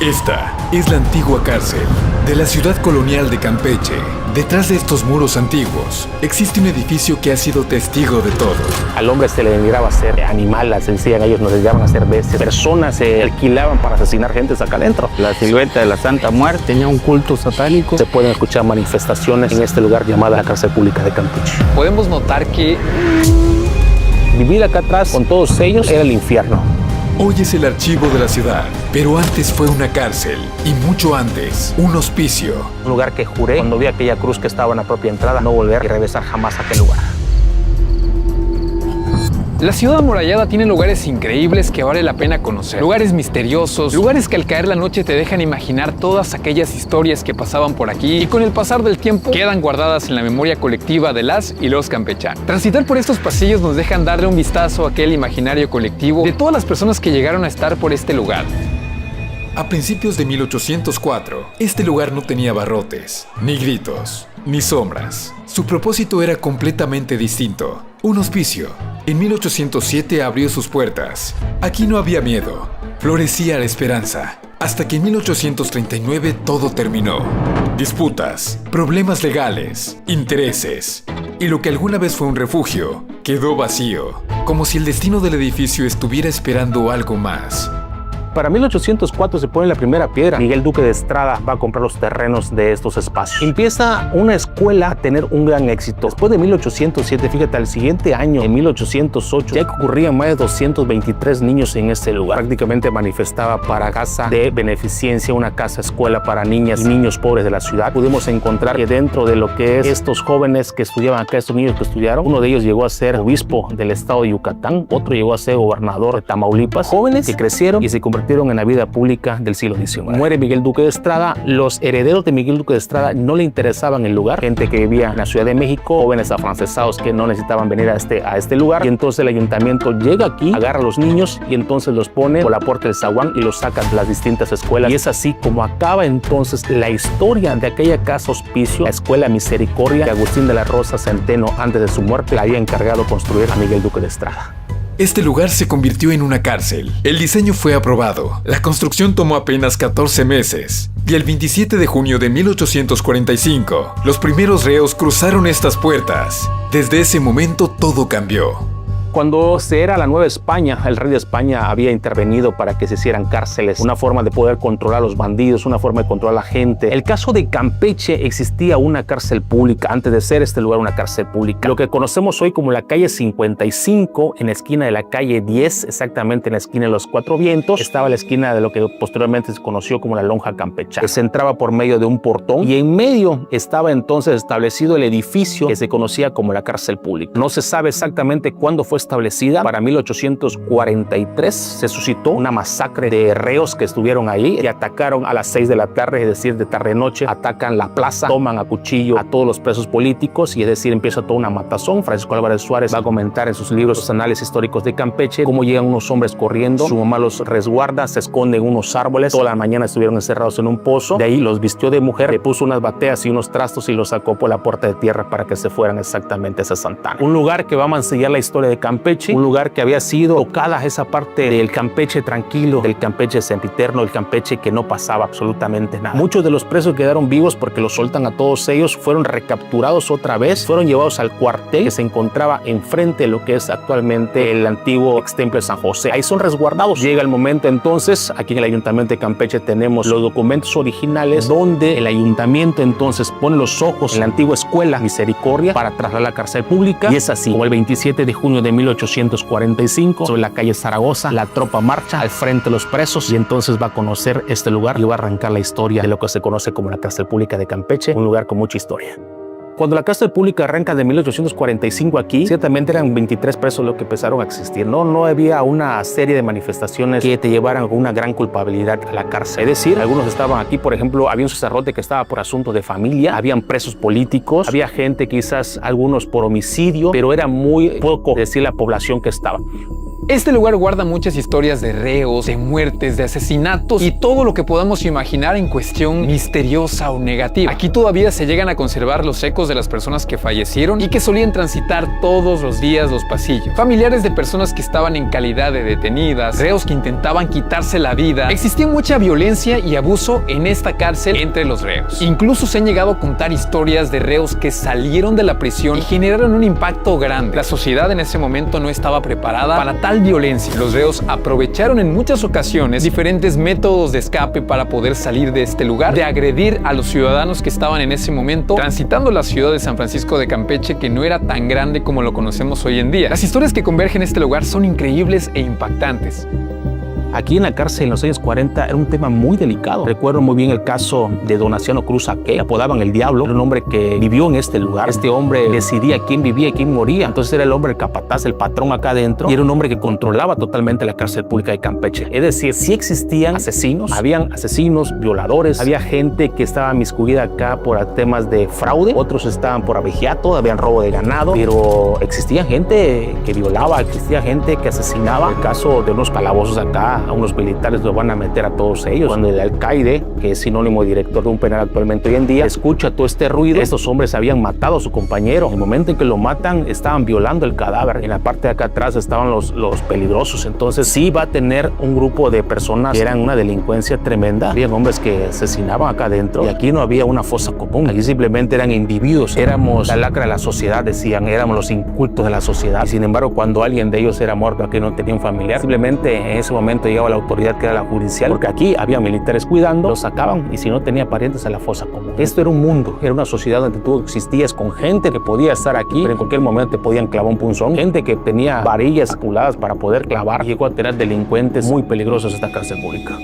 Esta es la antigua cárcel de la ciudad colonial de Campeche. Detrás de estos muros antiguos existe un edificio que ha sido testigo de todo. Al hombre se le denigraba a ser animal, les decían ellos, nos llegaban a ser bestias. Personas se alquilaban para asesinar gente acá adentro. La silueta de la Santa Muerte tenía un culto satánico. Se pueden escuchar manifestaciones en este lugar llamada la cárcel pública de Campeche. Podemos notar que vivir acá atrás con todos ellos era el infierno. Hoy es el archivo de la ciudad, pero antes fue una cárcel y mucho antes, un hospicio. Un lugar que juré, cuando vi aquella cruz que estaba en la propia entrada, no volver y regresar jamás a aquel lugar. la ciudad amurallada tiene lugares increíbles que vale la pena conocer. Lugares misteriosos, lugares que al caer la noche te dejan imaginar todas aquellas historias que pasaban por aquí y con el pasar del tiempo quedan guardadas en la memoria colectiva de las y los campechanos. Transitar por estos pasillos nos dejan darle un vistazo a aquel imaginario colectivo de todas las personas que llegaron a estar por este lugar. A principios de 1804, este lugar no tenía barrotes, ni gritos, ni sombras. Su propósito era completamente distinto, un hospicio. En 1807 abrió sus puertas. Aquí no había miedo, florecía la esperanza. Hasta que en 1839 todo terminó. Disputas, problemas legales, intereses. Y lo que alguna vez fue un refugio, quedó vacío, como si el destino del edificio estuviera esperando algo más. Para 1804 se pone la primera piedra. Miguel Duque de Estrada va a comprar los terrenos de estos espacios. Empieza una escuela a tener un gran éxito. Después de 1807, fíjate, al siguiente año, en 1808, ya ocurrían más de 223 niños en este lugar. Prácticamente manifestaba para casa de beneficencia, una casa escuela para niñas y niños pobres de la ciudad. Pudimos encontrar que dentro de lo que es estos jóvenes que estudiaban acá, estos niños que estudiaron, uno de ellos llegó a ser obispo del estado de Yucatán, otro llegó a ser gobernador de Tamaulipas. Jóvenes que crecieron y se convirtieron en la vida pública del siglo XIX. Muere Miguel Duque de Estrada, los herederos de Miguel Duque de Estrada no le interesaban el lugar, gente que vivía en la Ciudad de México, jóvenes afrancesados que no necesitaban venir a este lugar, y entonces el ayuntamiento llega aquí, agarra a los niños y entonces los pone por la puerta del zaguán y los saca de las distintas escuelas, y es así como acaba entonces la historia de aquella casa hospicio, la Escuela Misericordia, que Agustín de la Rosa Centeno, antes de su muerte, la había encargado construir a Miguel Duque de Estrada. Este lugar se convirtió en una cárcel. El diseño fue aprobado. La construcción tomó apenas 14 meses. Y el 27 de junio de 1845, los primeros reos cruzaron estas puertas. Desde ese momento todo cambió. Cuando se era la Nueva España, el rey de España había intervenido para que se hicieran cárceles, una forma de poder controlar a los bandidos, una forma de controlar a la gente. El caso de Campeche, existía una cárcel pública, antes de ser este lugar una cárcel pública. Lo que conocemos hoy como la calle 55, en la esquina de la calle 10, exactamente en la esquina de los Cuatro Vientos, estaba la esquina de lo que posteriormente se conoció como la Lonja Campechana. Se entraba por medio de un portón y en medio estaba entonces establecido el edificio que se conocía como la cárcel pública. No se sabe exactamente cuándo fue establecida. Para 1843 se suscitó una masacre de reos que estuvieron ahí y atacaron a las 6 de la tarde, es decir, de tarde-noche, atacan la plaza, toman a cuchillo a todos los presos políticos y es decir, empieza toda una matazón. Francisco Álvarez Suárez va a comentar en sus libros los análisis históricos de Campeche cómo llegan unos hombres corriendo, su mamá los resguarda, se esconden en unos árboles, toda la mañana estuvieron encerrados en un pozo, de ahí los vistió de mujer, le puso unas bateas y unos trastos y los sacó por la puerta de tierra para que se fueran exactamente a esa Santana. Un lugar que va a mancillar la historia de Campeche, un lugar que había sido tocada esa parte del Campeche tranquilo, del Campeche sempiterno, el Campeche que no pasaba absolutamente nada. Muchos de los presos quedaron vivos porque los soltan a todos ellos, fueron recapturados otra vez, fueron llevados al cuartel que se encontraba enfrente de lo que es actualmente el antiguo extemplo de San José. Ahí son resguardados. Llega el momento entonces, aquí en el Ayuntamiento de Campeche tenemos los documentos originales donde el Ayuntamiento entonces pone los ojos en la antigua Escuela Misericordia para trasladar la cárcel pública, y es así como el 27 de junio de 1845, sobre la calle Zaragoza, la tropa marcha al frente de los presos y entonces va a conocer este lugar y va a arrancar la historia de lo que se conoce como la cárcel pública de Campeche, un lugar con mucha historia. Cuando la cárcel pública arranca de 1845 aquí, ciertamente eran 23 presos los que empezaron a existir. No había una serie de manifestaciones que te llevaran con una gran culpabilidad a la cárcel. Es decir, algunos estaban aquí, por ejemplo, había un sacerdote que estaba por asuntos de familia, habían presos políticos, había gente quizás algunos por homicidio, pero era muy poco, decir, la población que estaba. Este lugar guarda muchas historias de reos, de muertes, de asesinatos y todo lo que podamos imaginar en cuestión misteriosa o negativa. Aquí todavía se llegan a conservar los ecos de las personas que fallecieron y que solían transitar todos los días los pasillos. Familiares de personas que estaban en calidad de detenidas, reos que intentaban quitarse la vida. Existía mucha violencia y abuso en esta cárcel entre los reos. Incluso se han llegado a contar historias de reos que salieron de la prisión y generaron un impacto grande. La sociedad en ese momento no estaba preparada para tal violencia. Los reos aprovecharon en muchas ocasiones diferentes métodos de escape para poder salir de este lugar, de agredir a los ciudadanos que estaban en ese momento transitando la ciudad de San Francisco de Campeche, que no era tan grande como lo conocemos hoy en día. Las historias que convergen en este lugar son increíbles e impactantes. Aquí en la cárcel en los años 40 era un tema muy delicado. Recuerdo muy bien el caso de Donaciano Cruz Aque, apodaban el Diablo. Era un hombre que vivió en este lugar. Este hombre decidía quién vivía y quién moría. Entonces era el hombre, el capataz, el patrón acá adentro. Y era un hombre que controlaba totalmente la cárcel pública de Campeche. Es decir, sí existían asesinos, habían asesinos, violadores, había gente que estaba miscuida acá por temas de fraude, otros estaban por abegiato, habían robo de ganado, pero existía gente que violaba, existía gente que asesinaba. El caso de unos calabozos acá, a unos militares los van a meter a todos ellos. Cuando el alcaide, que es sinónimo de director de un penal actualmente hoy en día, escucha todo este ruido, estos hombres habían matado a su compañero. En el momento en que lo matan, estaban violando el cadáver. En la parte de acá atrás estaban los peligrosos. Entonces sí va a tener un grupo de personas que eran una delincuencia tremenda. Habían hombres que asesinaban acá adentro y aquí no había una fosa común. Aquí simplemente eran individuos. Éramos la lacra de la sociedad, decían. Éramos los incultos de la sociedad. Y sin embargo, cuando alguien de ellos era muerto, aquí no tenía un familiar, simplemente en ese momento llegaba la autoridad, que era la judicial, porque aquí había militares cuidando, los sacaban y si no tenía parientes a la fosa común. Esto era un mundo, era una sociedad donde tú existías con gente que podía estar aquí, pero en cualquier momento te podían clavar un punzón, gente que tenía varillas acumuladas para poder clavar. Llegó a tener delincuentes muy peligrosos esta cárcel pública.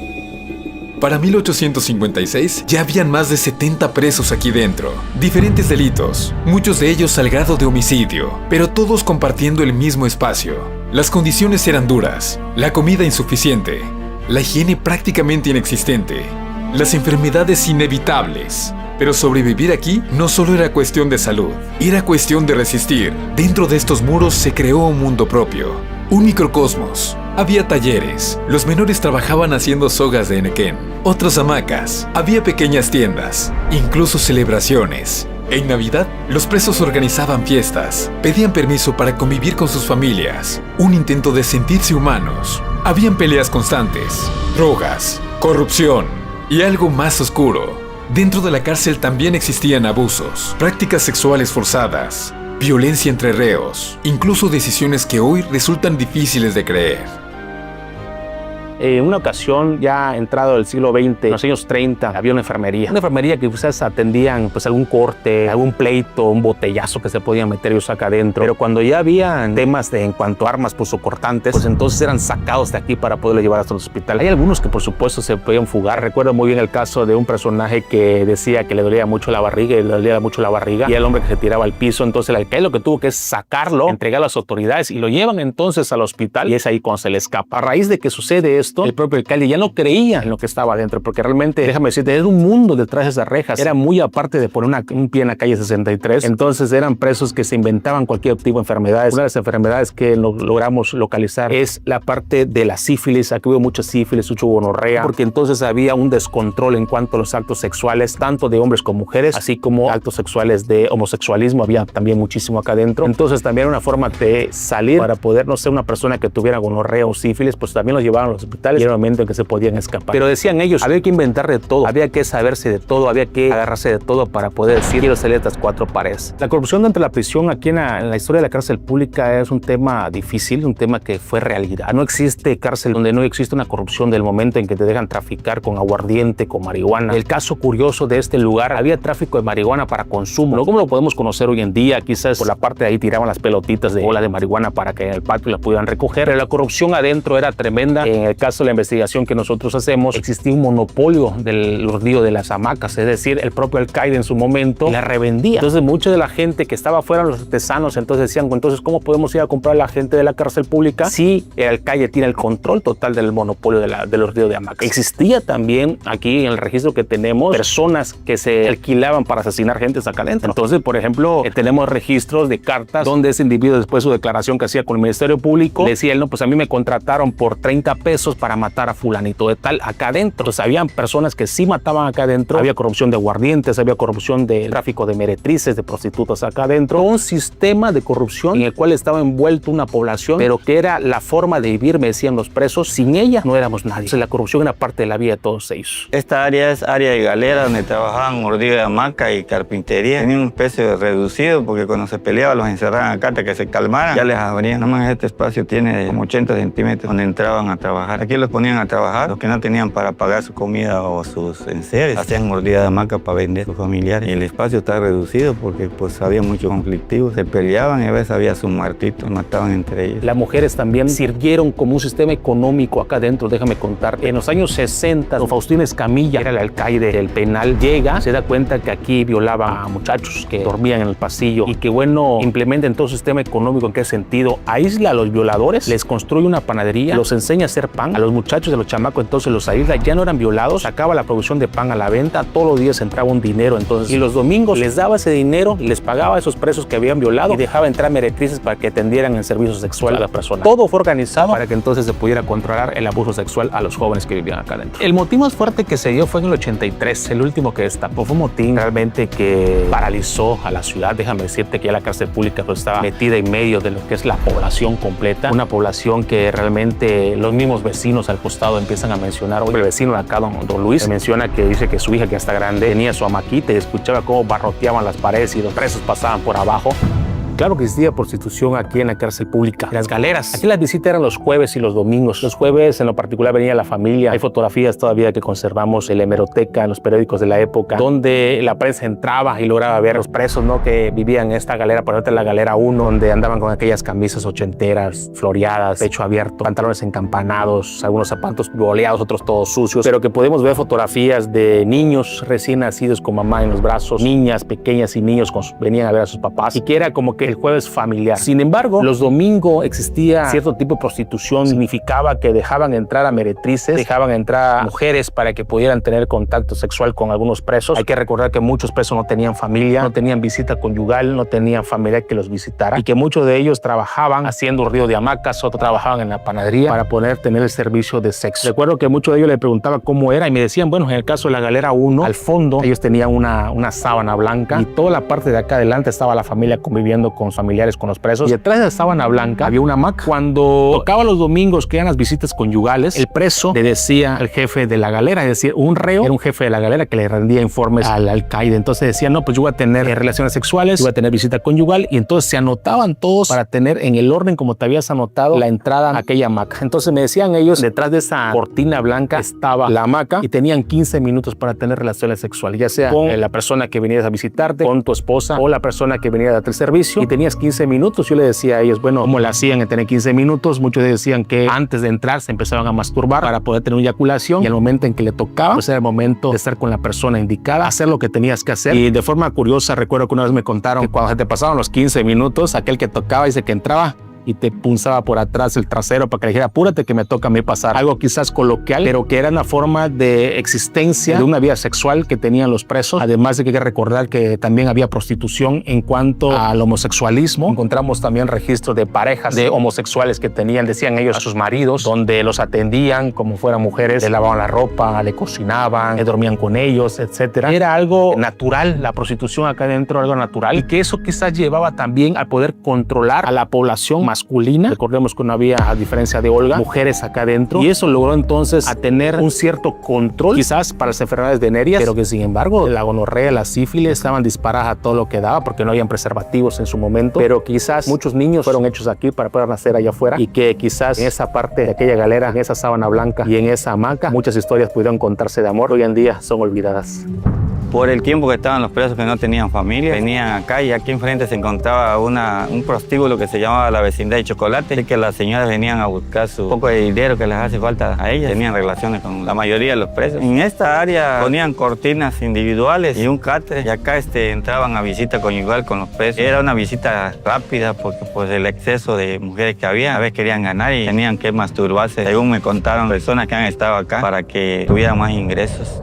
Para 1856 ya habían más de 70 presos aquí dentro, diferentes delitos, muchos de ellos al grado de homicidio, pero todos compartiendo el mismo espacio. Las condiciones eran duras, la comida insuficiente, la higiene prácticamente inexistente, las enfermedades inevitables. Pero sobrevivir aquí no solo era cuestión de salud, era cuestión de resistir. Dentro de estos muros se creó un mundo propio, un microcosmos. Había talleres, los menores trabajaban haciendo sogas de enequén, otras hamacas, había pequeñas tiendas, incluso celebraciones. En Navidad, los presos organizaban fiestas, pedían permiso para convivir con sus familias, un intento de sentirse humanos. Habían peleas constantes, drogas, corrupción y algo más oscuro. Dentro de la cárcel también existían abusos, prácticas sexuales forzadas, violencia entre reos, incluso decisiones que hoy resultan difíciles de creer. En una ocasión, ya entrado el siglo XX, en los años 30, había una enfermería que quizás atendían pues algún corte, algún pleito, un botellazo que se podían meter ellos acá adentro. Pero cuando ya habían temas en cuanto a armas punzocortantes, pues entonces eran sacados de aquí para poderlo llevar hasta los hospitales. Hay algunos que por supuesto se podían fugar. Recuerdo muy bien el caso de un personaje que decía que le dolía mucho la barriga y el hombre que se tiraba al piso. Entonces el alcalde lo que tuvo que es sacarlo, entregarlo a las autoridades y lo llevan entonces al hospital y es ahí cuando se le escapa. A raíz de que sucede esto, el propio alcalde ya no creía en lo que estaba adentro, porque realmente, déjame decirte, era un mundo detrás de esas rejas. Era muy aparte de poner un pie en la calle 63. Entonces eran presos que se inventaban cualquier tipo de enfermedades. Una de las enfermedades que logramos localizar es la parte de la sífilis. Aquí hubo mucha sífilis, mucho gonorrea, porque entonces había un descontrol en cuanto a los actos sexuales, tanto de hombres como mujeres, así como actos sexuales de homosexualismo. Había también muchísimo acá adentro. Entonces también era una forma de salir para poder, no sé, una persona que tuviera gonorrea o sífilis, pues también los llevaban a los hospitales y era un momento en que se podían escapar. Pero decían ellos, había que inventar de todo, había que saberse de todo, había que agarrarse de todo para poder decir, quiero salir de estas cuatro paredes. La corrupción dentro de la prisión aquí en la historia de la cárcel pública es un tema difícil, un tema que fue realidad. No existe cárcel donde no existe una corrupción del momento en que te dejan traficar con aguardiente, con marihuana. El caso curioso de este lugar, había tráfico de marihuana para consumo, no como lo podemos conocer hoy en día. Quizás por la parte de ahí tiraban las pelotitas de bola de marihuana para que en el patio la pudieran recoger, pero la corrupción adentro era tremenda. En el caso caso, la investigación que nosotros hacemos, existía un monopolio del urdido de las hamacas, es decir, el propio alcaide en su momento la revendía. Entonces, mucha de la gente que estaba afuera, los artesanos, entonces decían, entonces, ¿cómo podemos ir a comprar a la gente de la cárcel pública si el alcaide tiene el control total del monopolio del urdido de hamacas? Existía también aquí en el registro que tenemos personas que se alquilaban para asesinar gente acá adentro. Entonces, por ejemplo, tenemos registros de cartas donde ese individuo, después de su declaración que hacía con el Ministerio Público, decía él, no, pues a mí me contrataron por 30 pesos para matar a fulanito de tal acá adentro. Entonces, habían personas que sí mataban acá adentro, había corrupción de aguardientes, había corrupción de tráfico de meretrices, de prostitutas acá adentro, un sistema de corrupción en el cual estaba envuelto una población, pero que era la forma de vivir, me decían los presos, sin ella no éramos nadie. Entonces, la corrupción era parte de la vida de todos ellos. Esta área es área de galera donde trabajaban urdido de hamaca y carpintería. Tenían un precio reducido porque cuando se peleaban los encerraban acá hasta que se calmaran. Ya les abrían. Nada más este espacio tiene como 80 centímetros donde entraban a trabajar. Aquí los ponían a trabajar. Los que no tenían para pagar su comida o sus enseres hacían urdida de hamaca para vender a sus familiares. Y el espacio está reducido porque pues había muchos conflictivos. Se peleaban y a veces había sus muertitos, mataban entre ellos. Las mujeres también sirvieron como un sistema económico acá adentro, déjame contar. En los años 60, don Faustino Escamilla, era el alcaide del penal, llega, se da cuenta que aquí violaba a muchachos que dormían en el pasillo y que bueno, implementa en todo su sistema económico. ¿En qué sentido? Aísla a los violadores, les construye una panadería, los enseña a hacer pan, a los muchachos de los chamacos entonces los aísla, ya no eran violados, sacaba la producción de pan a la venta, todos los días entraba un dinero entonces, y los domingos les daba ese dinero, les pagaba a esos presos que habían violado y dejaba entrar meretrices para que atendieran el servicio sexual a la persona. Todo fue organizado para que entonces se pudiera controlar el abuso sexual a los jóvenes que vivían acá adentro. El motín más fuerte que se dio fue en el 83, el último que destapó. Fue un motín realmente que paralizó a la ciudad. Déjame decirte que ya la cárcel pública pues estaba metida en medio de lo que es la población completa, una población que realmente los mismos vecinos al costado empiezan a mencionar. Hoy el vecino de acá, don Luis, menciona que dice que su hija, que ya está grande, tenía su amaquita y escuchaba cómo barroteaban las paredes y los presos pasaban por abajo. Claro que existía prostitución aquí en la cárcel pública. Las galeras. Aquí las visitas eran los jueves y los domingos. Los jueves en lo particular venía la familia. Hay fotografías todavía que conservamos en la hemeroteca, en los periódicos de la época, donde la prensa entraba y lograba ver a los presos, ¿no?, que vivían en esta galera, por ejemplo, la galera 1, donde andaban con aquellas camisas ochenteras, floreadas, pecho abierto, pantalones encampanados, algunos zapatos boleados, otros todos sucios, pero que podemos ver fotografías de niños recién nacidos con mamá en los brazos, niñas pequeñas y niños venían a ver a sus papás, y que era como que el jueves familiar. Sin embargo, los domingos existía cierto tipo de prostitución. Significaba que dejaban entrar a meretrices, dejaban entrar a mujeres para que pudieran tener contacto sexual con algunos presos. Hay que recordar que muchos presos no tenían familia, no tenían visita conyugal, no tenían familia que los visitara, y que muchos de ellos trabajaban haciendo urdido de hamacas, otros trabajaban en la panadería para poder tener el servicio de sexo. Recuerdo que muchos de ellos le preguntaba cómo era y me decían, bueno, en el caso de la galera 1, al fondo ellos tenían una sábana blanca y toda la parte de acá adelante estaba la familia conviviendo con familiares, con los presos, y detrás de la sábana blanca había una hamaca. Cuando tocaba los domingos, que eran las visitas conyugales, el preso le decía al jefe de la galera, es decir, un reo era un jefe de la galera que le rendía informes al alcaide. Entonces decía, no, pues yo voy a tener relaciones sexuales, yo voy a tener visita conyugal, y entonces se anotaban todos para tener en el orden como te habías anotado la entrada a aquella hamaca. Entonces me decían ellos, detrás de esa cortina blanca estaba la hamaca y tenían 15 minutos para tener relaciones sexuales, ya sea con la persona que venías a visitarte, con tu esposa o la persona que venía a darte el servicio, y tenías 15 minutos. Yo le decía a ellos, bueno, ¿cómo le hacían en tener 15 minutos? Muchos decían que antes de entrar se empezaban a masturbar para poder tener una eyaculación, y al momento en que le tocaba, pues era el momento de estar con la persona indicada, hacer lo que tenías que hacer. Y de forma curiosa, recuerdo que una vez me contaron que cuando se te pasaban los 15 minutos, aquel que tocaba dice que entraba y te punzaba por atrás el trasero para que le dijera, apúrate que me toca a mí pasar. Algo quizás coloquial, pero que era una forma de existencia de una vida sexual que tenían los presos. Además de que hay que recordar que también había prostitución en cuanto al homosexualismo. Encontramos también registros de parejas de homosexuales que tenían, decían ellos, a sus maridos, donde los atendían como fueran mujeres, le lavaban la ropa, le cocinaban, dormían con ellos, etcétera. Era algo natural, la prostitución acá adentro, algo natural, y que eso quizás llevaba también a poder controlar a la población masculina. Recordemos que no había, a diferencia de Olga, mujeres acá adentro, y eso logró entonces a tener un cierto control quizás para las enfermedades venéreas, pero que sin embargo la gonorrea, la sífilis estaban disparadas a todo lo que daba porque no habían preservativos en su momento, pero quizás muchos niños fueron hechos aquí para poder nacer allá afuera, y que quizás en esa parte de aquella galera, en esa sábana blanca y en esa hamaca, muchas historias pudieron contarse de amor, hoy en día son olvidadas. Por el tiempo que estaban los presos que no tenían familia, venían acá y aquí enfrente se encontraba un prostíbulo que se llamaba la Vecindad de Chocolate, así que las señoras venían a buscar su poco de dinero que les hace falta a ellas. Tenían relaciones con la mayoría de los presos. En esta área ponían cortinas individuales y un catre, y acá entraban a visita conyugal con los presos. Era una visita rápida porque pues el exceso de mujeres que había, a veces querían ganar y tenían que masturbarse, según me contaron personas que han estado acá, para que tuvieran más ingresos.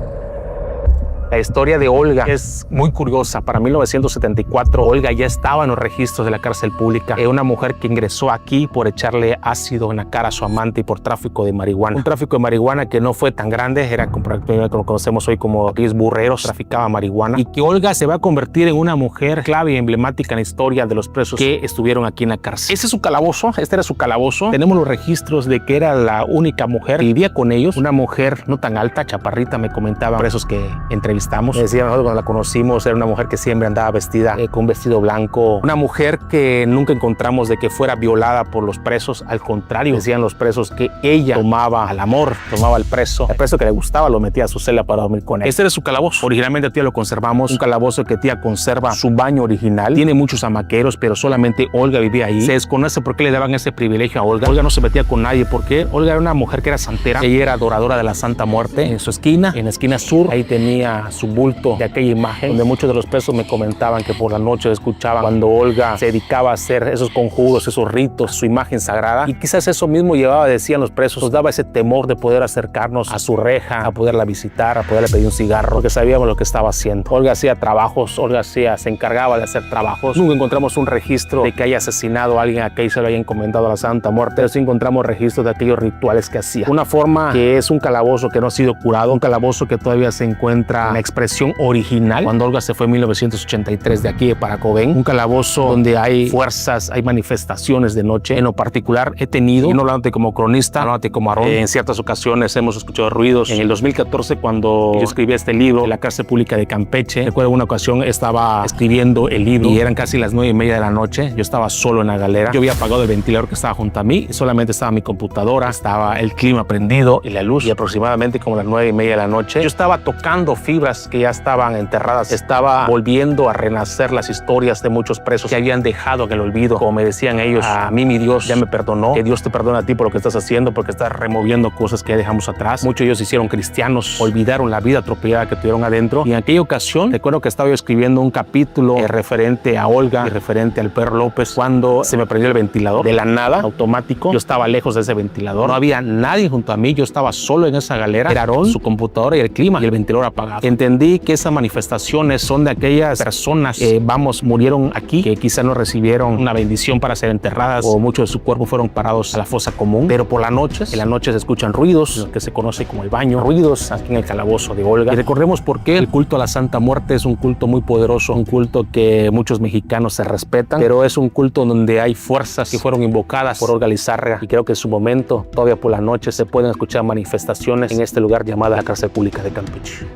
La historia de Olga es muy curiosa. Para 1974, Olga ya estaba en los registros de la cárcel pública. Una mujer que ingresó aquí por echarle ácido en la cara a su amante y por tráfico de marihuana. Un tráfico de marihuana que no fue tan grande, era como lo conocemos hoy como aquellos burreros, traficaba marihuana. Y que Olga se va a convertir en una mujer clave y emblemática en la historia de los presos que estuvieron aquí en la cárcel. Ese es su calabozo, este era su calabozo. Tenemos los registros de que era la única mujer que vivía con ellos. Una mujer no tan alta, chaparrita, me comentaban presos que entrevistaban. Me decían, nosotros cuando la conocimos, era una mujer que siempre andaba vestida con un vestido blanco, una mujer que nunca encontramos de que fuera violada por los presos. Al contrario, decían los presos que ella tomaba al amor, tomaba al preso que le gustaba lo metía a su celda para dormir con él. Este era su calabozo. Originalmente tía lo conservamos, un calabozo que tía conserva su baño original, tiene muchos hamaqueros, pero solamente Olga vivía ahí. Se desconoce por qué le daban ese privilegio a Olga. Olga no se metía con nadie porque Olga era una mujer que era santera, ella era adoradora de la Santa Muerte. En su esquina, en la esquina sur, ahí tenía su bulto de aquella imagen, donde muchos de los presos me comentaban que por la noche escuchaban cuando Olga se dedicaba a hacer esos conjuros, esos ritos, su imagen sagrada, y quizás eso mismo llevaba, decían los presos, nos daba ese temor de poder acercarnos a su reja, a poderla visitar, a poderle pedir un cigarro, porque sabíamos lo que estaba haciendo. Olga hacía trabajos, se encargaba de hacer trabajos. Nunca encontramos un registro de que haya asesinado a alguien a quien se lo haya encomendado a la Santa Muerte, pero sí encontramos registros de aquellos rituales que hacía. Una forma que es un calabozo que no ha sido curado, un calabozo que todavía se encuentra en expresión original cuando Olga se fue en 1983 de aquí de Paracobén, un calabozo donde hay fuerzas, hay manifestaciones de noche. En lo particular he tenido, y no hablándote como cronista, hablándote como Aarón, en ciertas ocasiones hemos escuchado ruidos. En el 2014, cuando yo escribí este libro de la cárcel pública de Campeche, recuerdo una ocasión estaba escribiendo el libro y eran casi las 9:30 de la noche. Yo estaba solo en la galera, yo había apagado el ventilador que estaba junto a mí y solamente estaba mi computadora, estaba el clima prendido y la luz, y aproximadamente como las 9:30 de la noche yo estaba tocando fibras que ya estaban enterradas, estaba volviendo a renacer las historias de muchos presos que habían dejado en el olvido. Como me decían ellos, a mí mi Dios ya me perdonó, que Dios te perdona a ti por lo que estás haciendo, porque estás removiendo cosas que ya dejamos atrás. Muchos de ellos se hicieron cristianos, olvidaron la vida atropellada que tuvieron adentro, y en aquella ocasión recuerdo que estaba yo escribiendo un capítulo referente a Olga y referente al perro López cuando se me prendió el ventilador de la nada, automático. Yo estaba lejos de ese ventilador, no había nadie junto a mí, yo estaba solo en esa galera, era Aarón, su computadora y el clima y el ventilador apagado. Entendí que esas manifestaciones son de aquellas personas que, murieron aquí, que quizá no recibieron una bendición para ser enterradas, o muchos de su cuerpo fueron parados a la fosa común. Pero por las noches, en la noche se escuchan ruidos, lo que se conoce como el baño, ruidos aquí en el calabozo de Olga. Y recordemos por qué el culto a la Santa Muerte es un culto muy poderoso, un culto que muchos mexicanos se respetan, pero es un culto donde hay fuerzas que fueron invocadas por Olga Lizárraga, y creo que en su momento, todavía por la noche, se pueden escuchar manifestaciones en este lugar llamada la cárcel pública de Campeche.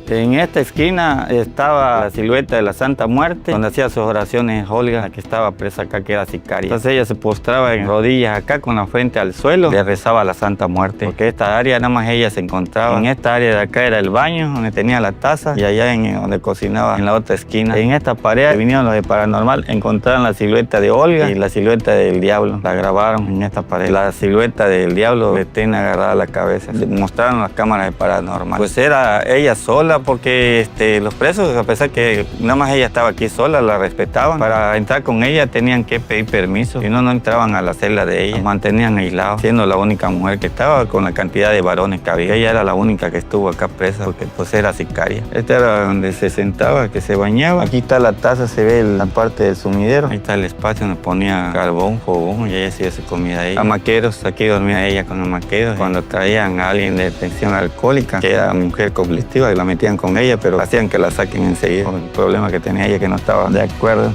En esta esquina estaba la silueta de la Santa Muerte, donde hacía sus oraciones Olga, la que estaba presa acá, que era sicaria. Entonces ella se postraba en rodillas acá con la frente al suelo, le rezaba a la Santa Muerte, porque esta área nada más ella se encontraba. En esta área de acá era el baño, donde tenía la taza, y allá donde cocinaba, en la otra esquina. En esta pared vinieron los de Paranormal, encontraron la silueta de Olga y la silueta del diablo. La grabaron en esta pared. La silueta del diablo le tiene agarrada la cabeza. Le mostraron las cámaras de Paranormal. Pues era ella sola, porque los presos, a pesar que nada más ella estaba aquí sola, la respetaban. Para entrar con ella tenían que pedir permiso, si no, no entraban a la celda de ella. La mantenían aislados, siendo la única mujer que estaba con la cantidad de varones que había. Ella era la única que estuvo acá presa, porque pues era sicaria. Esta era donde se sentaba, que se bañaba. Aquí está la taza, se ve la parte del sumidero. Ahí está el espacio donde ponía carbón, fogón, y ella hacía su comida ahí. Amaqueros, aquí dormía ella con amaqueros. Cuando traían a alguien de detención alcohólica, que era mujer conflictiva, y la metían con ella, pero hacían que la saquen enseguida por el problema que tenía ella, que no estaba de acuerdo.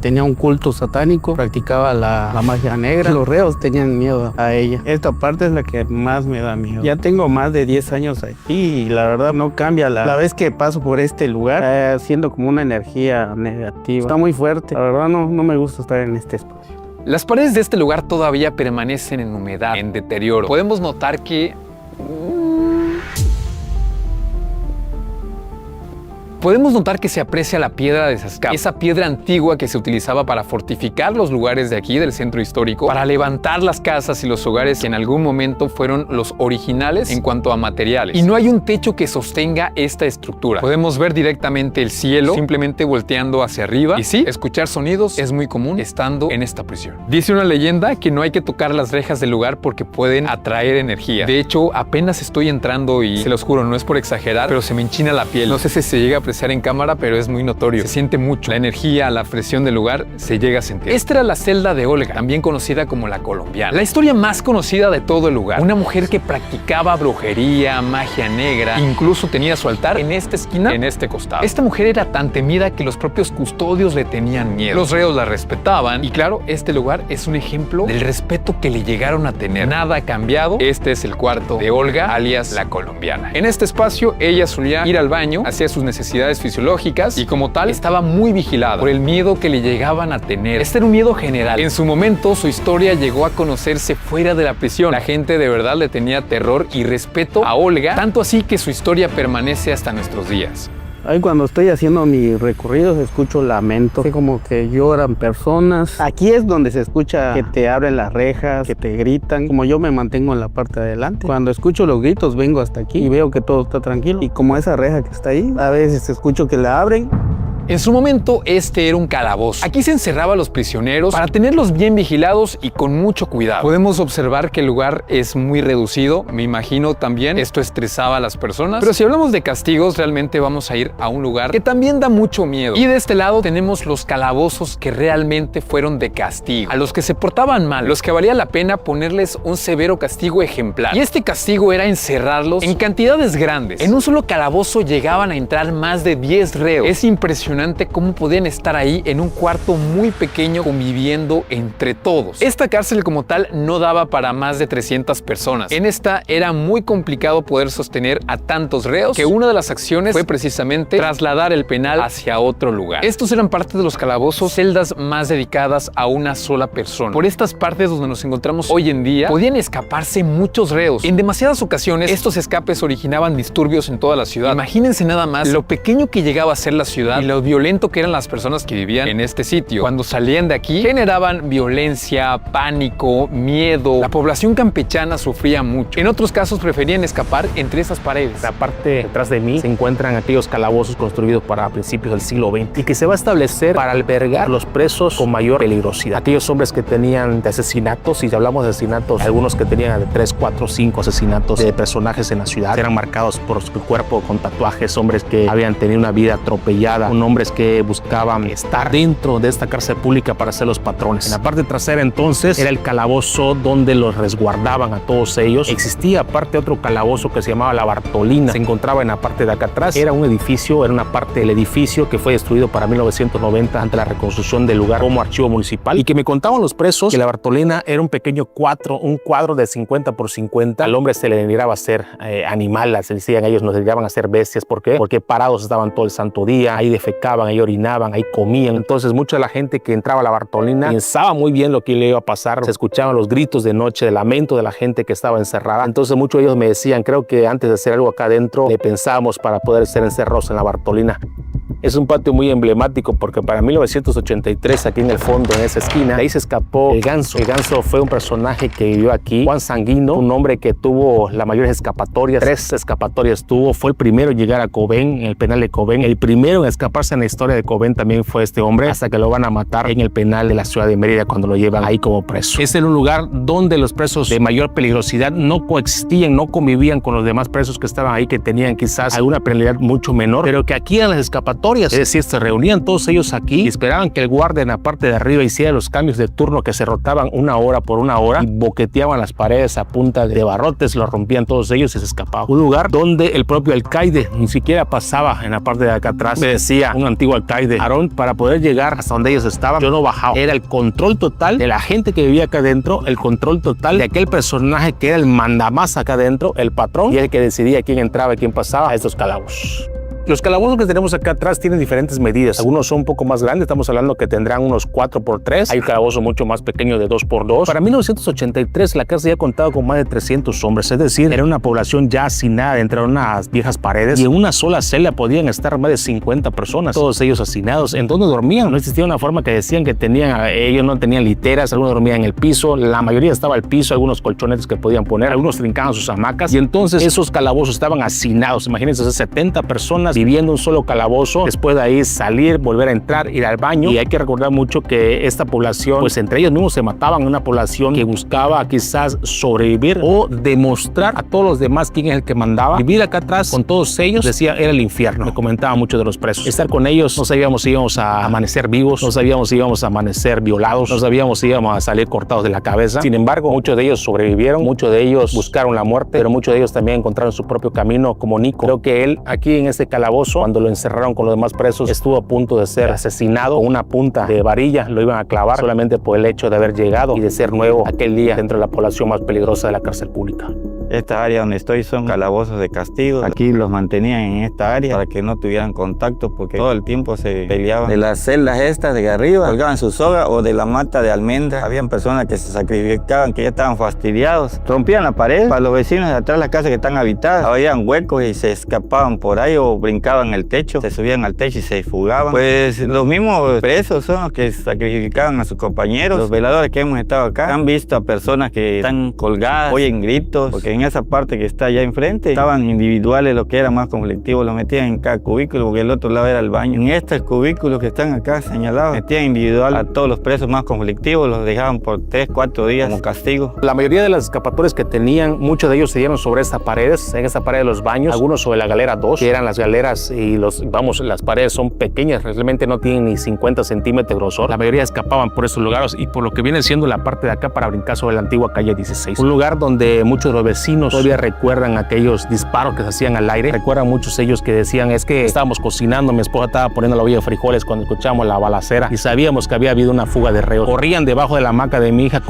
Tenía un culto satánico, practicaba la magia negra. Los reos tenían miedo a ella. Esta parte es la que más me da miedo. Ya tengo más de 10 años aquí y la verdad no cambia. La vez que paso por este lugar, siendo como una energía negativa. Está muy fuerte. La verdad no me gusta estar en este espacio. Las paredes de este lugar todavía permanecen en humedad, en deterioro. Podemos notar que Podemos notar que se aprecia la piedra de Zascapa, esa piedra antigua que se utilizaba para fortificar los lugares de aquí del centro histórico, para levantar las casas y los hogares que en algún momento fueron los originales en cuanto a materiales. Y no hay un techo que sostenga esta estructura. Podemos ver directamente el cielo simplemente volteando hacia arriba, y sí, escuchar sonidos es muy común estando en esta prisión. Dice una leyenda que no hay que tocar las rejas del lugar porque pueden atraer energía. De hecho, apenas estoy entrando y se los juro, no es por exagerar, pero se me enchina la piel. No sé si se llega a apreciar en cámara, pero es muy notorio. Se siente mucho. La energía, la presión del lugar se llega a sentir. Esta era la celda de Olga, también conocida como la colombiana. La historia más conocida de todo el lugar. Una mujer que practicaba brujería, magia negra, incluso tenía su altar en esta esquina, en este costado. Esta mujer era tan temida que los propios custodios le tenían miedo. Los reos la respetaban y claro, este lugar es un ejemplo del respeto que le llegaron a tener. Nada ha cambiado. Este es el cuarto de Olga, alias la colombiana. En este espacio ella solía ir al baño, hacía sus necesidades fisiológicas y como tal estaba muy vigilada por el miedo que le llegaban a tener. Este era un miedo general. En su momento su historia llegó a conocerse fuera de la prisión. La gente de verdad le tenía terror y respeto a Olga, tanto así que su historia permanece hasta nuestros días. Ahí cuando estoy haciendo mis recorridos escucho lamentos, como que lloran personas. Aquí es donde se escucha que te abren las rejas, que te gritan. Como yo me mantengo en la parte de adelante, cuando escucho los gritos vengo hasta aquí y veo que todo está tranquilo. Y como esa reja que está ahí, a veces escucho que la abren. En su momento, este era un calabozo. Aquí se encerraba a los prisioneros para tenerlos bien vigilados y con mucho cuidado. Podemos observar que el lugar es muy reducido. Me imagino también esto estresaba a las personas. Pero si hablamos de castigos, realmente vamos a ir a un lugar que también da mucho miedo. Y de este lado tenemos los calabozos que realmente fueron de castigo. A los que se portaban mal, los que valía la pena ponerles un severo castigo ejemplar. Y este castigo era encerrarlos en cantidades grandes. En un solo calabozo llegaban a entrar más de 10 reos. Es impresionante cómo podían estar ahí en un cuarto muy pequeño conviviendo entre todos. Esta cárcel como tal no daba para más de 300 personas. En esta era muy complicado poder sostener a tantos reos que una de las acciones fue precisamente trasladar el penal hacia otro lugar. Estos eran parte de los calabozos, celdas más dedicadas a una sola persona. Por estas partes donde nos encontramos hoy en día podían escaparse muchos reos. En demasiadas ocasiones estos escapes originaban disturbios en toda la ciudad. Imagínense nada más lo pequeño que llegaba a ser la ciudad y lo violento que eran las personas que vivían en este sitio. Cuando salían de aquí, generaban violencia, pánico, miedo. La población campechana sufría mucho. En otros casos preferían escapar entre esas paredes. La parte detrás de mí se encuentran aquellos calabozos construidos para principios del siglo XX y que se va a establecer para albergar los presos con mayor peligrosidad. Aquellos hombres que tenían de asesinatos, y si hablamos de asesinatos, algunos que tenían de 3, 4, 5 asesinatos de personajes en la ciudad, eran marcados por su cuerpo con tatuajes, hombres que habían tenido una vida atropellada, hombres que buscaban estar dentro de esta cárcel pública para ser los patrones. En la parte trasera entonces era el calabozo donde los resguardaban a todos ellos. Existía aparte otro calabozo que se llamaba la Bartolina. Se encontraba en la parte de acá atrás. Era un edificio, era una parte del edificio que fue destruido para 1990 ante la reconstrucción del lugar como archivo municipal, y que me contaban los presos que la Bartolina era un pequeño un cuadro de 50 por 50. Al hombre se le denigraba a ser animal, se decían ellos, nos denigraban a ser bestias. ¿Por qué? Porque parados estaban todo el santo día, ahí defecaban, ahí orinaban, ahí comían. Entonces mucha de la gente que entraba a la Bartolina pensaba muy bien lo que le iba a pasar. Se escuchaban los gritos de noche, de lamento de la gente que estaba encerrada. Entonces muchos de ellos me decían, creo que antes de hacer algo acá adentro le pensábamos para poder ser encerrados en la Bartolina. Es un patio muy emblemático porque para 1983, aquí en el fondo, en esa esquina, de ahí se escapó el Ganso. El Ganso fue un personaje que vivió aquí, Juan Sanguino, un hombre que tuvo las mayores escapatorias, 3 escapatorias tuvo. Fue el primero en llegar a Cobén, en el penal de Cobén. El primero en escaparse en la historia de Cobén también fue este hombre, hasta que lo van a matar en el penal de la ciudad de Mérida cuando lo llevan ahí como preso. Es un lugar donde los presos de mayor peligrosidad no coexistían, no convivían con los demás presos que estaban ahí, que tenían quizás alguna penalidad mucho menor, pero que aquí en las escapatorias, es decir, se reunían todos ellos aquí y esperaban que el guardia en la parte de arriba hiciera los cambios de turno, que se rotaban una hora por una hora y boqueteaban las paredes a punta de barrotes, lo rompían todos ellos y se escapaban. Un lugar donde el propio alcaide ni siquiera pasaba en la parte de acá atrás. Me decía un antiguo alcaide, Aarón, para poder llegar hasta donde ellos estaban, yo no bajaba. Era el control total de la gente que vivía acá adentro, el control total de aquel personaje que era el mandamás acá adentro, el patrón, y el que decidía quién entraba y quién pasaba a estos calabozos. Los calabozos que tenemos acá atrás tienen diferentes medidas. Algunos son un poco más grandes, estamos hablando que tendrán unos 4x3. Hay un calabozo mucho más pequeño de 2x2. Para 1983 la cárcel ya contaba con más de 300 hombres, es decir, era una población ya hacinada entre unas viejas paredes y en una sola celda podían estar más de 50 personas, todos ellos hacinados. ¿En dónde dormían? No existía una forma que decían que ellos no tenían literas, algunos dormían en el piso, la mayoría estaba al piso, algunos colchonetes que podían poner, algunos trincaban sus hamacas y entonces esos calabozos estaban hacinados. Imagínense, 70 personas viviendo un solo calabozo, después de ahí salir, volver a entrar, ir al baño. Y hay que recordar mucho que esta población, pues entre ellos mismos se mataban, una población que buscaba quizás sobrevivir o demostrar a todos los demás quién es el que mandaba. Vivir acá atrás con todos ellos, decía, era el infierno. Me comentaba mucho de los presos. Estar con ellos, no sabíamos si íbamos a amanecer vivos, no sabíamos si íbamos a amanecer violados, no sabíamos si íbamos a salir cortados de la cabeza. Sin embargo, muchos de ellos sobrevivieron, muchos de ellos buscaron la muerte, pero muchos de ellos también encontraron su propio camino, como Nico. Creo que él, aquí en este calabozo, cuando lo encerraron con los demás presos, estuvo a punto de ser asesinado con una punta de varilla. Lo iban a clavar solamente por el hecho de haber llegado y de ser nuevo aquel día dentro de la población más peligrosa de la cárcel pública. Esta área donde estoy son calabozos de castigo. Aquí los mantenían en esta área para que no tuvieran contacto porque todo el tiempo se peleaban. De las celdas estas de arriba colgaban su soga o de la mata de almendra. Habían personas que se sacrificaban, que ya estaban fastidiados. Rompían la pared para los vecinos de atrás, las casas que están habitadas. Habían huecos y se escapaban por ahí o brincaban el techo. Se subían al techo y se fugaban. Pues los mismos presos son los que sacrificaban a sus compañeros. Los veladores que hemos estado acá han visto a personas que están colgadas, oyen gritos, porque en esa parte que está allá enfrente estaban individuales, lo que era más conflictivo, lo metían en cada cubículo porque el otro lado era el baño. En estos cubículos que están acá señalados, metían individual a todos los presos más conflictivos, los dejaban por 3, 4 días como castigo. La mayoría de las escapatorias que tenían, muchos de ellos se dieron sobre estas paredes, en esta pared de los baños, algunos sobre la galera 2, que eran las galeras y las paredes son pequeñas, realmente no tienen ni 50 centímetros de grosor. La mayoría escapaban por esos lugares y por lo que viene siendo la parte de acá para brincar sobre la antigua calle 16. Un lugar donde muchos de los vecinos todavía recuerdan aquellos disparos que se hacían al aire. Recuerdan muchos ellos que decían, es que estábamos cocinando, mi esposa estaba poniendo la olla de frijoles cuando escuchamos la balacera y sabíamos que había habido una fuga de reos. Corrían debajo de la hamaca de mi hija,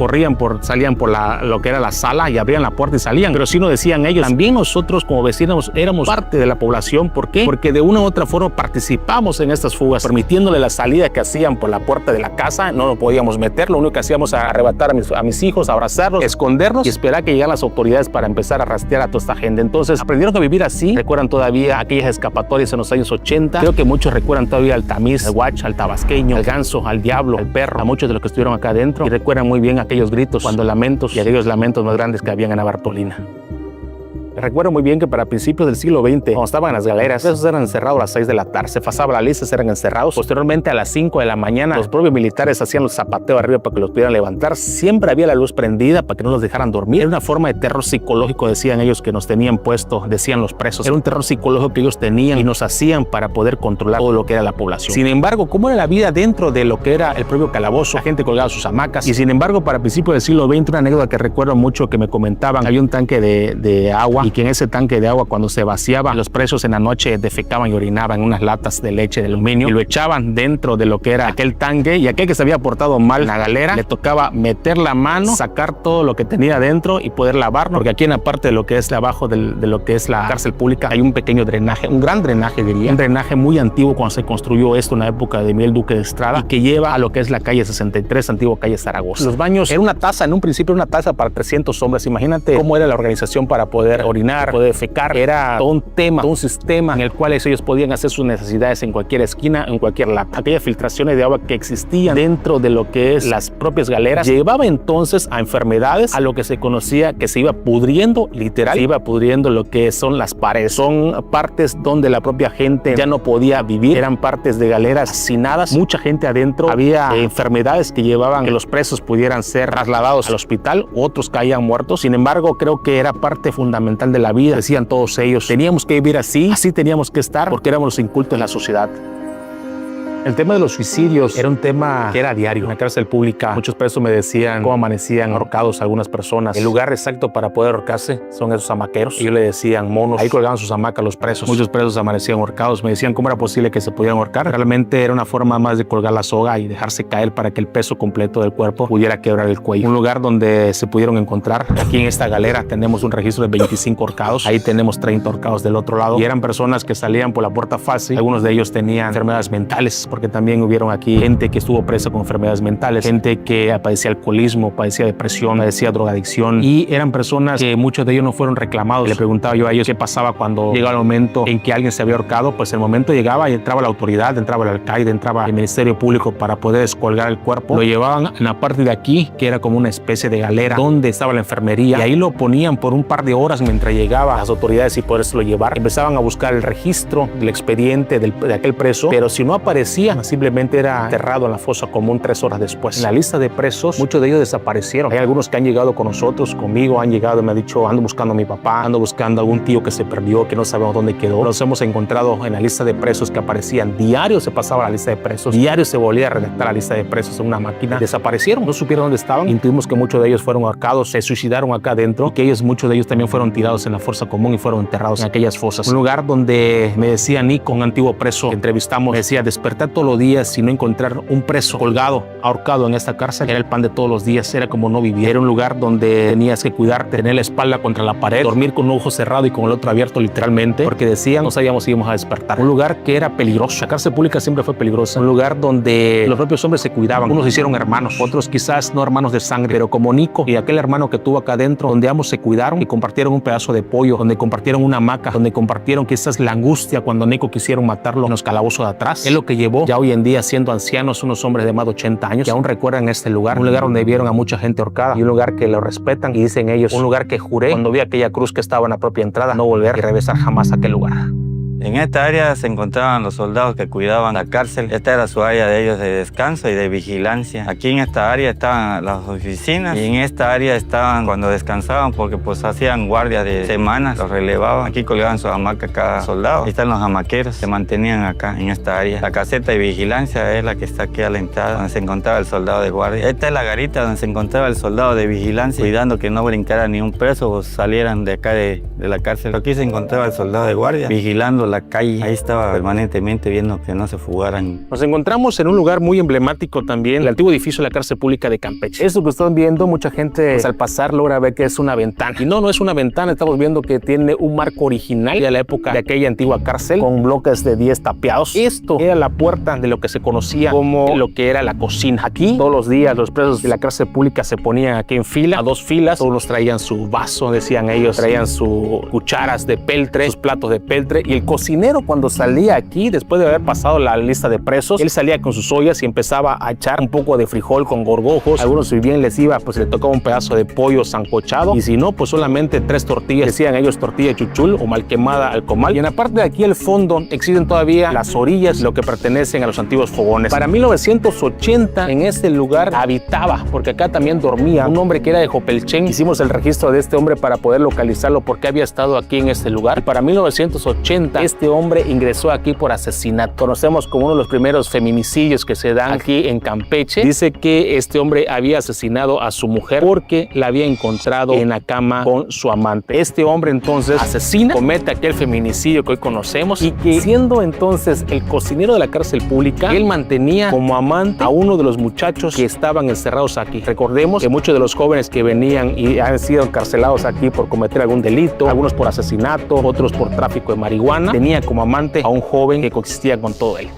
salían por lo que era la sala y abrían la puerta y salían. Pero sí nos decían ellos, también nosotros como vecinos éramos parte de la población. ¿Por qué? Porque de una u otra forma participamos en estas fugas, permitiéndole la salida que hacían por la puerta de la casa. No lo podíamos meter, lo único que hacíamos era arrebatar a mis hijos, abrazarlos, escondernos y esperar que llegaran las autoridades para empezar a rastrear a toda esta gente. Entonces aprendieron a vivir así. Recuerdan todavía aquellas escapatorias en los años 80. Creo que muchos recuerdan todavía al tamiz, al guach, al tabasqueño, al ganso, al diablo, al perro, a muchos de los que estuvieron acá adentro y recuerdan muy bien aquellos gritos cuando lamentos y aquellos lamentos más grandes que habían en la Bartolina. Recuerdo muy bien que para principios del siglo XX, cuando estaban en las galeras, esos eran encerrados a las 6 de la tarde. Se pasaba la lista, eran encerrados. Posteriormente, a las 5 de la mañana, los propios militares hacían los zapateos arriba para que los pudieran levantar. Siempre había la luz prendida para que no los dejaran dormir. Era una forma de terror psicológico, decían ellos, que nos tenían puesto, decían los presos. Era un terror psicológico que ellos tenían y nos hacían para poder controlar todo lo que era la población. Sin embargo, ¿cómo era la vida dentro de lo que era el propio calabozo? La gente colgaba sus hamacas. Y sin embargo, para principios del siglo XX, una anécdota que recuerdo mucho que me comentaban, había un tanque de agua y que en ese tanque de agua, cuando se vaciaba, los presos en la noche defecaban y orinaban en unas latas de leche de aluminio y lo echaban dentro de lo que era aquel tanque, y aquel que se había portado mal en la galera le tocaba meter la mano, sacar todo lo que tenía adentro y poder lavarlo, porque aquí en la parte de lo que es abajo de lo que es la cárcel pública hay un pequeño drenaje, un gran drenaje diría, un drenaje muy antiguo cuando se construyó esto en la época de Miguel Duque de Estrada y que lleva a lo que es la calle 63, antigua calle Zaragoza. Los baños era una taza, en un principio una taza para 300 hombres. Imagínate cómo era la organización para poder orinar, poder defecar. Era todo un tema, todo un sistema en el cual ellos podían hacer sus necesidades en cualquier esquina, en cualquier lata. Aquellas filtraciones de agua que existían dentro de lo que es las propias galeras llevaba entonces a enfermedades, a lo que se conocía que se iba pudriendo, literal, se iba pudriendo lo que son las paredes. Son partes donde la propia gente ya no podía vivir, eran partes de galeras hacinadas, mucha gente adentro, había enfermedades que llevaban que los presos pudieran ser trasladados al hospital, otros caían muertos. Sin embargo, creo que era parte fundamental de la vida. Decían todos ellos, teníamos que vivir así, así teníamos que estar porque éramos los incultos en la sociedad. El tema de los suicidios era un tema que era diario. En la cárcel pública, muchos presos me decían cómo amanecían ahorcados algunas personas. El lugar exacto para poder ahorcarse son esos hamaqueros. Ellos le decían monos. Ahí colgaban sus hamacas los presos. Muchos presos amanecían ahorcados. Me decían cómo era posible que se pudieran ahorcar. Realmente era una forma más de colgar la soga y dejarse caer para que el peso completo del cuerpo pudiera quebrar el cuello. Un lugar donde se pudieron encontrar. Aquí en esta galera tenemos un registro de 25 ahorcados. Ahí tenemos 30 ahorcados del otro lado. Y eran personas que salían por la puerta fácil. Algunos de ellos tenían enfermedades mentales, porque también hubieron aquí gente que estuvo presa con enfermedades mentales, gente que padecía alcoholismo, padecía depresión, padecía drogadicción, y eran personas que muchos de ellos no fueron reclamados. Le preguntaba yo a ellos qué pasaba cuando llegaba el momento en que alguien se había ahorcado. Pues el momento llegaba y entraba la autoridad, entraba el alcaide, entraba el Ministerio Público para poder descolgar el cuerpo. Lo llevaban en la parte de aquí, que era como una especie de galera donde estaba la enfermería, y ahí lo ponían por un par de horas mientras llegaban las autoridades y podérselo llevar. Empezaban a buscar el registro del expediente de aquel preso, pero si no aparecía, simplemente era enterrado en la fosa común 3 horas después. En la lista de presos, muchos de ellos desaparecieron. Hay algunos que han llegado con nosotros, conmigo, han llegado y me han dicho, ando buscando a mi papá, ando buscando a algún tío que se perdió, que no sabemos dónde quedó. Nos hemos encontrado en la lista de presos que aparecían. Diario se pasaba la lista de presos, diario se volvía a redactar la lista de presos en una máquina. Desaparecieron, no supieron dónde estaban. Intuimos que muchos de ellos fueron ahorcados, se suicidaron acá adentro, y que muchos de ellos también fueron tirados en la fosa común y fueron enterrados en aquellas fosas. Un lugar donde me decía Nico, un antiguo preso que entrevistamos, me decía, despertar todos los días y no encontrar un preso colgado, ahorcado en esta cárcel, era el pan de todos los días, era como no vivir. Era un lugar donde tenías que cuidarte, tener la espalda contra la pared, dormir con un ojo cerrado y con el otro abierto literalmente, porque decían, no sabíamos si íbamos a despertar. Un lugar que era peligroso. La cárcel pública siempre fue peligrosa. Un lugar donde los propios hombres se cuidaban. Unos se hicieron hermanos, otros quizás no hermanos de sangre, pero como Nico y aquel hermano que tuvo acá adentro, donde ambos se cuidaron y compartieron un pedazo de pollo, donde compartieron una hamaca, donde compartieron quizás la angustia cuando Nico quisieron matarlo en los calabozos de atrás. Es lo que llevó ya hoy en día, siendo ancianos, unos hombres de más de 80 años que aún recuerdan este lugar, un lugar donde vieron a mucha gente ahorcada y un lugar que lo respetan, y dicen ellos, un lugar que juré cuando vi aquella cruz que estaba en la propia entrada, no volver y regresar jamás a aquel lugar. En esta área se encontraban los soldados que cuidaban la cárcel. Esta era su área de ellos de descanso y de vigilancia. Aquí en esta área estaban las oficinas, y en esta área estaban cuando descansaban, porque pues hacían guardias de semanas, los relevaban. Aquí colgaban su hamaca cada soldado. Ahí están los hamaqueros, se mantenían acá en esta área. La caseta de vigilancia es la que está aquí a la entrada, donde se encontraba el soldado de guardia. Esta es la garita donde se encontraba el soldado de vigilancia, cuidando que no brincara ni un preso o salieran de acá de la cárcel. Aquí se encontraba el soldado de guardia, vigilando la calle. Ahí estaba permanentemente viendo que no se fugaran. Nos encontramos en un lugar muy emblemático también, el antiguo edificio de la cárcel pública de Campeche. Esto que están viendo, mucha gente pues, al pasar logra ver que es una ventana. Y no es una ventana, estamos viendo que tiene un marco original de la época de aquella antigua cárcel, con bloques de 10 tapiados. Esto era la puerta de lo que se conocía como lo que era la cocina. Aquí, todos los días, los presos de la cárcel pública se ponían aquí en fila, a 2 filas. Todos traían su vaso, decían ellos, traían sus cucharas de peltre, sus platos de peltre, y el cocinero, cuando salía aquí, después de haber pasado la lista de presos, él salía con sus ollas y empezaba a echar un poco de frijol con gorgojos. Algunos, si bien les iba, pues le tocaba un pedazo de pollo sancochado, y si no, pues solamente 3 tortillas, decían ellos tortilla chuchul o mal quemada al comal. Y en la parte de aquí, el fondo, existen todavía las orillas, lo que pertenecen a los antiguos fogones. Para 1980, en este lugar habitaba, porque acá también dormía, un hombre que era de Jopelchen. Hicimos el registro de este hombre para poder localizarlo, porque había estado aquí en este lugar. Y para 1980, este hombre ingresó aquí por asesinato. Conocemos como uno de los primeros feminicidios que se dan aquí en Campeche. Dice que este hombre había asesinado a su mujer porque la había encontrado en la cama con su amante. Este hombre entonces asesina, comete aquel feminicidio que hoy conocemos, y que siendo entonces el cocinero de la cárcel pública, él mantenía como amante a uno de los muchachos que estaban encerrados aquí. Recordemos que muchos de los jóvenes que venían y han sido encarcelados aquí por cometer algún delito, algunos por asesinato, otros por tráfico de marihuana, tenía como amante a un joven que coexistía con todo él.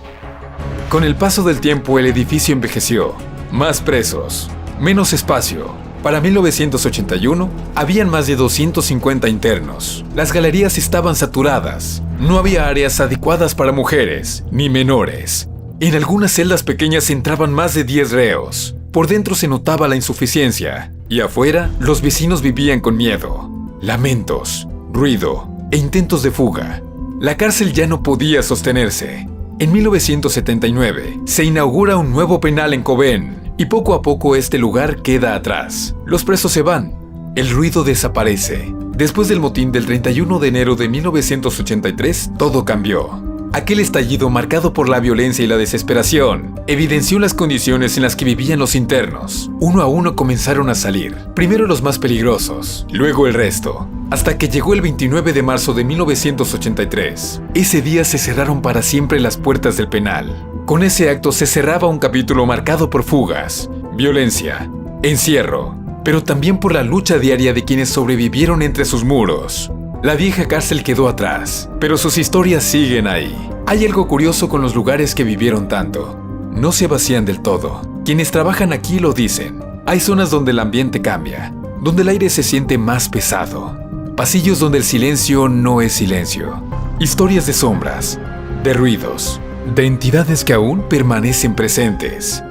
Con el paso del tiempo, el edificio envejeció. Más presos, menos espacio. Para 1981, habían más de 250 internos. Las galerías estaban saturadas. No había áreas adecuadas para mujeres, ni menores. En algunas celdas pequeñas entraban más de 10 reos. Por dentro se notaba la insuficiencia, y afuera, los vecinos vivían con miedo. Lamentos, ruido e intentos de fuga. La cárcel ya no podía sostenerse. En 1979 se inaugura un nuevo penal en Cobén, y poco a poco este lugar queda atrás. Los presos se van, el ruido desaparece. Después del motín del 31 de enero de 1983, todo cambió. Aquel estallido marcado por la violencia y la desesperación evidenció las condiciones en las que vivían los internos. Uno a uno comenzaron a salir, primero los más peligrosos, luego el resto, hasta que llegó el 29 de marzo de 1983. Ese día se cerraron para siempre las puertas del penal. Con ese acto se cerraba un capítulo marcado por fugas, violencia, encierro, pero también por la lucha diaria de quienes sobrevivieron entre sus muros. La vieja cárcel quedó atrás, pero sus historias siguen ahí. Hay algo curioso con los lugares que vivieron tanto. No se vacían del todo. Quienes trabajan aquí lo dicen. Hay zonas donde el ambiente cambia, donde el aire se siente más pesado. Pasillos donde el silencio no es silencio. Historias de sombras, de ruidos, de entidades que aún permanecen presentes.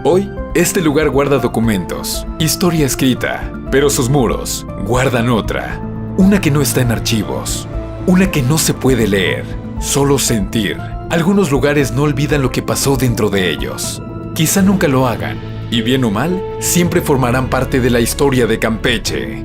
Hoy, este lugar guarda documentos, historia escrita, pero sus muros guardan otra. Una que no está en archivos, una que no se puede leer, solo sentir. Algunos lugares no olvidan lo que pasó dentro de ellos. Quizá nunca lo hagan, y bien o mal, siempre formarán parte de la historia de Campeche.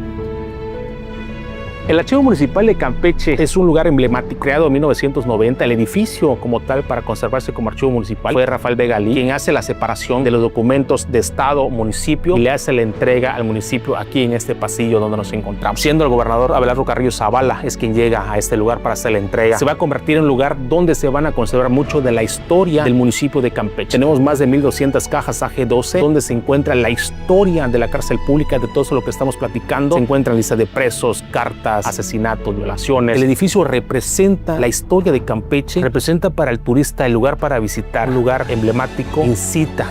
El Archivo Municipal de Campeche es un lugar emblemático, creado en 1990. El edificio como tal para conservarse como archivo municipal fue Rafael Begalí, quien hace la separación de los documentos de Estado, municipio y le hace la entrega al municipio aquí en este pasillo donde nos encontramos. Siendo el gobernador Abelardo Carrillo Zavala es quien llega a este lugar para hacer la entrega. Se va a convertir en un lugar donde se van a conservar mucho de la historia del municipio de Campeche. Tenemos más de 1200 cajas AG12 donde se encuentra la historia de la cárcel pública, de todo lo que estamos platicando. Se encuentran lista de presos, cartas, asesinatos, violaciones. El edificio representa la historia de Campeche, representa para el turista el lugar para visitar, un lugar emblemático,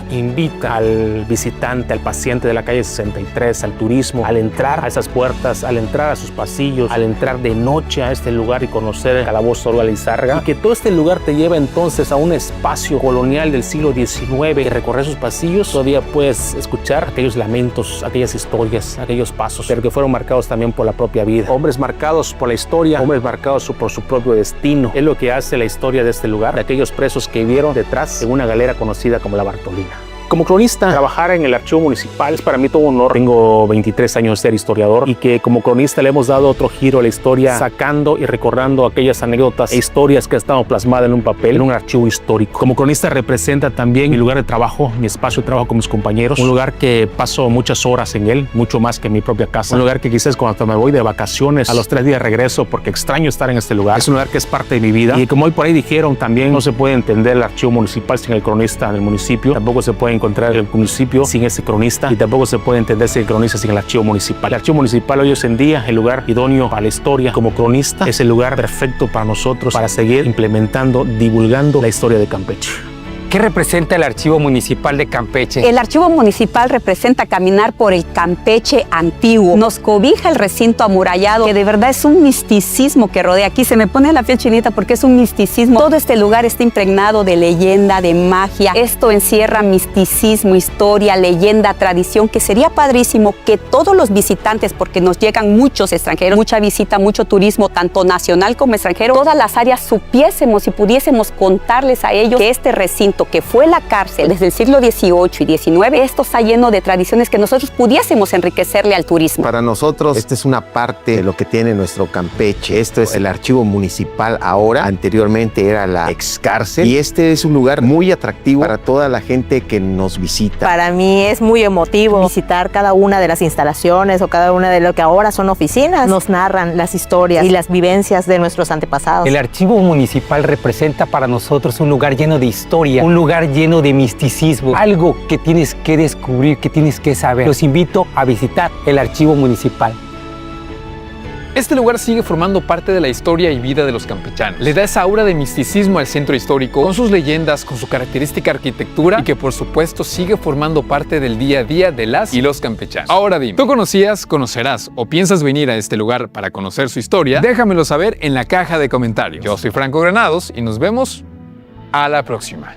invita al visitante, al paciente de la calle 63, al turismo, al entrar a esas puertas, al entrar a sus pasillos, al entrar de noche a este lugar y conocer el calabozo Oruga Lizárraga, y que todo este lugar te lleva entonces a un espacio colonial del siglo XIX y recorrer sus pasillos, todavía puedes escuchar aquellos lamentos, aquellas historias, aquellos pasos, pero que fueron marcados también por la propia vida. Hombres marcados por la historia, hombres marcados por su propio destino. Es lo que hace la historia de este lugar, de aquellos presos que vivieron detrás de una galera conocida como la Bartolina. Como cronista, trabajar en el archivo municipal es para mí todo un honor. Tengo 23 años de ser historiador y que como cronista le hemos dado otro giro a la historia, sacando y recordando aquellas anécdotas e historias que están plasmadas en un papel, en un archivo histórico. Como cronista representa también mi lugar de trabajo, mi espacio de trabajo con mis compañeros, un lugar que paso muchas horas en él, mucho más que en mi propia casa, un lugar que quizás cuando me voy de vacaciones, a los 3 días regreso porque extraño estar en este lugar. Es un lugar que es parte de mi vida y como hoy por ahí dijeron también, no se puede entender el archivo municipal sin el cronista del municipio, tampoco se puede encontrar el municipio sin ese cronista y tampoco se puede entender ese cronista sin el archivo municipal. El archivo municipal hoy en día, el lugar idóneo para la historia como cronista, es el lugar perfecto para nosotros para seguir implementando, divulgando la historia de Campeche. ¿Qué representa el Archivo Municipal de Campeche? El Archivo Municipal representa caminar por el Campeche antiguo. Nos cobija el recinto amurallado, que de verdad es un misticismo que rodea. Aquí se me pone la piel chinita porque es un misticismo. Todo este lugar está impregnado de leyenda, de magia. Esto encierra misticismo, historia, leyenda, tradición, que sería padrísimo que todos los visitantes, porque nos llegan muchos extranjeros, mucha visita, mucho turismo, tanto nacional como extranjero, todas las áreas supiésemos y pudiésemos contarles a ellos que este recinto, que fue la cárcel desde el siglo XVIII y XIX, esto está lleno de tradiciones que nosotros pudiésemos enriquecerle al turismo. Para nosotros, esta es una parte de lo que tiene nuestro Campeche. Esto es el archivo municipal ahora, anteriormente era la ex cárcel, y este es un lugar muy atractivo para toda la gente que nos visita. Para mí es muy emotivo visitar cada una de las instalaciones o cada una de lo que ahora son oficinas. Nos narran las historias y las vivencias de nuestros antepasados. El Archivo Municipal representa para nosotros un lugar lleno de historia, un lugar lleno de misticismo, algo que tienes que descubrir, que tienes que saber. Los invito a visitar el Archivo Municipal. Este lugar sigue formando parte de la historia y vida de los campechanos. Le da esa aura de misticismo al centro histórico, con sus leyendas, con su característica arquitectura y que por supuesto sigue formando parte del día a día de las y los campechanos. Ahora dime, ¿tú conocías, conocerás o piensas venir a este lugar para conocer su historia? Déjamelo saber en la caja de comentarios. Yo soy Franco Granados y nos vemos a la próxima.